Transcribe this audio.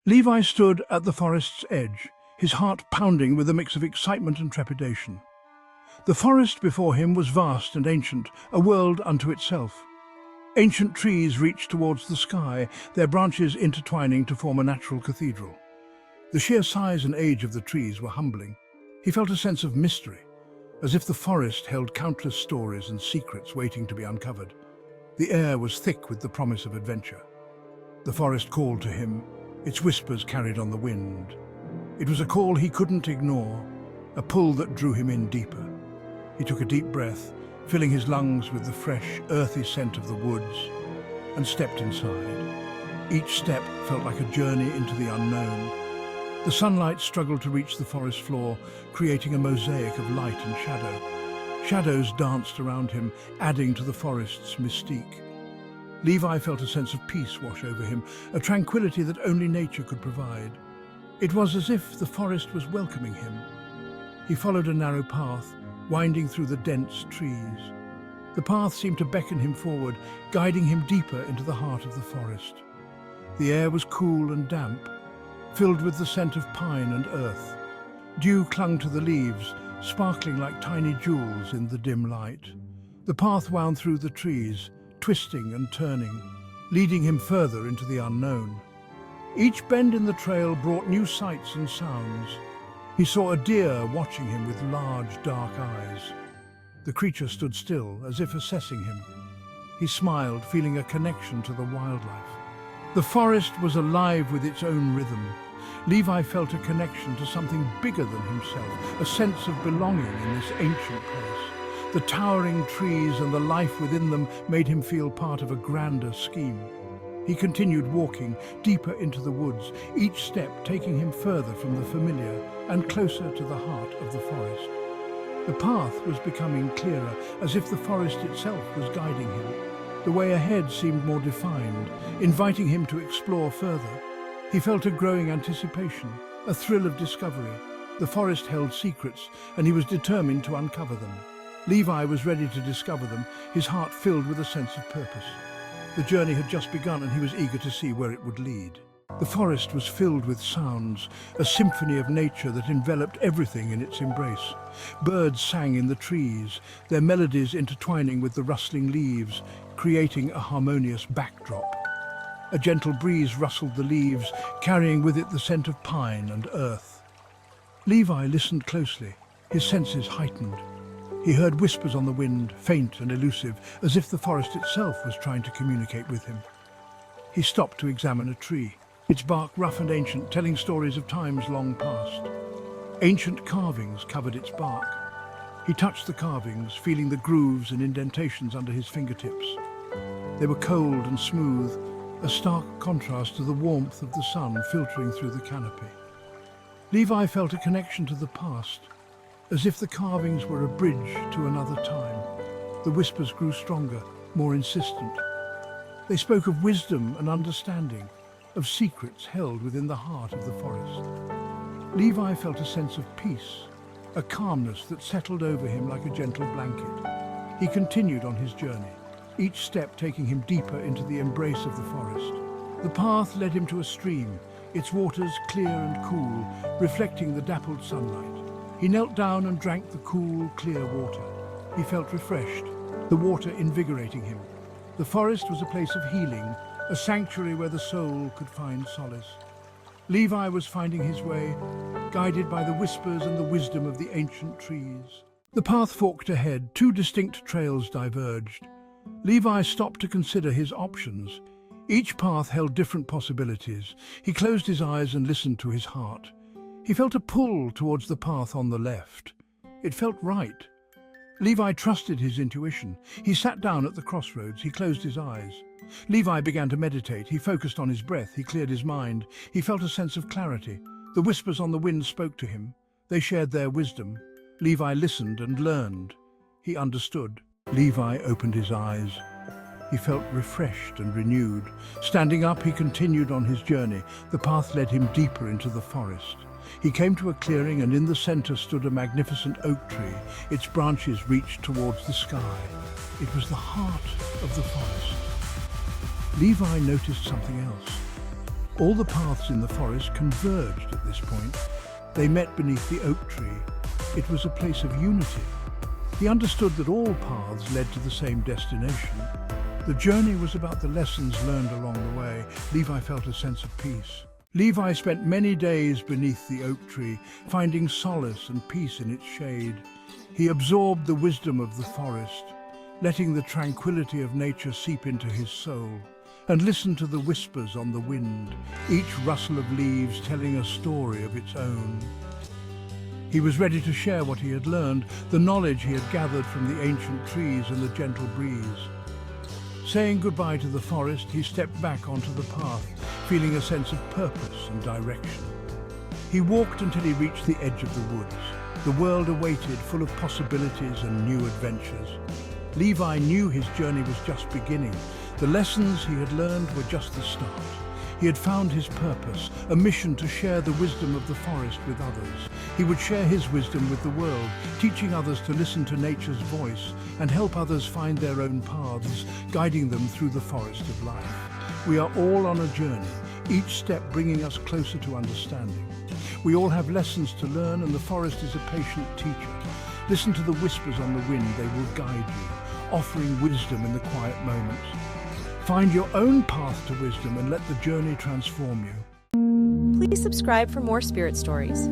Levi stood at the forest's edge, his heart pounding with a mix of excitement and trepidation. The forest before him was vast and ancient, a world unto itself. Ancient trees reached towards the sky, their branches intertwining to form a natural cathedral. The sheer size and age of the trees were humbling. He felt a sense of mystery, as if the forest held countless stories and secrets waiting to be uncovered. The air was thick with the promise of adventure. The forest called to him, its whispers carried on the wind. It was a call he couldn't ignore, a pull that drew him in deeper. He took a deep breath, filling his lungs with the fresh, earthy scent of the woods, and stepped inside. Each step felt like a journey into the unknown. The sunlight struggled to reach the forest floor, creating a mosaic of light and shadow. Shadows danced around him, adding to the forest's mystique. Levi felt a sense of peace wash over him, a tranquility that only nature could provide. It was as if the forest was welcoming him. He followed a narrow path, winding through the dense trees. The path seemed to beckon him forward, guiding him deeper into the heart of the forest. The air was cool and damp, filled with the scent of pine and earth. Dew clung to the leaves, sparkling like tiny jewels in the dim light. The path wound through the trees, twisting and turning, leading him further into the unknown. Each bend in the trail brought new sights and sounds. He saw a deer watching him with large, dark eyes. The creature stood still, as if assessing him. He smiled, feeling a connection to the wildlife. The forest was alive with its own rhythm. Levi felt a connection to something bigger than himself, a sense of belonging in this ancient place. The towering trees and the life within them made him feel part of a grander scheme. He continued walking deeper into the woods, each step taking him further from the familiar and closer to the heart of the forest. The path was becoming clearer, as if the forest itself was guiding him. The way ahead seemed more defined, inviting him to explore further. He felt a growing anticipation, a thrill of discovery. The forest held secrets, and he was determined to uncover them. Levi was ready to discover them, his heart filled with a sense of purpose. The journey had just begun, and he was eager to see where it would lead. The forest was filled with sounds, a symphony of nature that enveloped everything in its embrace. Birds sang in the trees, their melodies intertwining with the rustling leaves, creating a harmonious backdrop. A gentle breeze rustled the leaves, carrying with it the scent of pine and earth. Levi listened closely, his senses heightened. He heard whispers on the wind, faint and elusive, as if the forest itself was trying to communicate with him. He stopped to examine a tree, its bark rough and ancient, telling stories of times long past. Ancient carvings covered its bark. He touched the carvings, feeling the grooves and indentations under his fingertips. They were cold and smooth, a stark contrast to the warmth of the sun filtering through the canopy. Levi felt a connection to the past, as if the carvings were a bridge to another time. The whispers grew stronger, more insistent. They spoke of wisdom and understanding, of secrets held within the heart of the forest. Levi felt a sense of peace, a calmness that settled over him like a gentle blanket. He continued on his journey, each step taking him deeper into the embrace of the forest. The path led him to a stream, its waters clear and cool, reflecting the dappled sunlight. He knelt down and drank the cool, clear water. He felt refreshed, the water invigorating him. The forest was a place of healing, a sanctuary where the soul could find solace. Levi was finding his way, guided by the whispers and the wisdom of the ancient trees. The path forked ahead, two distinct trails diverged. Levi stopped to consider his options. Each path held different possibilities. He closed his eyes and listened to his heart. He felt a pull towards the path on the left. It felt right. Levi trusted his intuition. He sat down at the crossroads. He closed his eyes. Levi began to meditate. He focused on his breath. He cleared his mind. He felt a sense of clarity. The whispers on the wind spoke to him. They shared their wisdom. Levi listened and learned. He understood. Levi opened his eyes. He felt refreshed and renewed. Standing up, he continued on his journey. The path led him deeper into the forest. He came to a clearing, and in the center stood a magnificent oak tree. Its branches reached towards the sky. It was the heart of the forest. Levi noticed something else. All the paths in the forest converged at this point. They met beneath the oak tree. It was a place of unity. He understood that all paths led to the same destination. The journey was about the lessons learned along the way. Levi felt a sense of peace. Levi spent many days beneath the oak tree, finding solace and peace in its shade. He absorbed the wisdom of the forest, letting the tranquility of nature seep into his soul, and listened to the whispers on the wind, each rustle of leaves telling a story of its own. He was ready to share what he had learned, the knowledge he had gathered from the ancient trees and the gentle breeze. Saying goodbye to the forest, he stepped back onto the path, feeling a sense of purpose and direction. He walked until he reached the edge of the woods. The world awaited, full of possibilities and new adventures. Levi knew his journey was just beginning. The lessons he had learned were just the start. He had found his purpose, a mission to share the wisdom of the forest with others. He would share his wisdom with the world, teaching others to listen to nature's voice and help others find their own paths, guiding them through the forest of life. We are all on a journey, each step bringing us closer to understanding. We all have lessons to learn, and the forest is a patient teacher. Listen to the whispers on the wind, they will guide you, offering wisdom in the quiet moments. Find your own path to wisdom and let the journey transform you. Please subscribe for more spirit stories.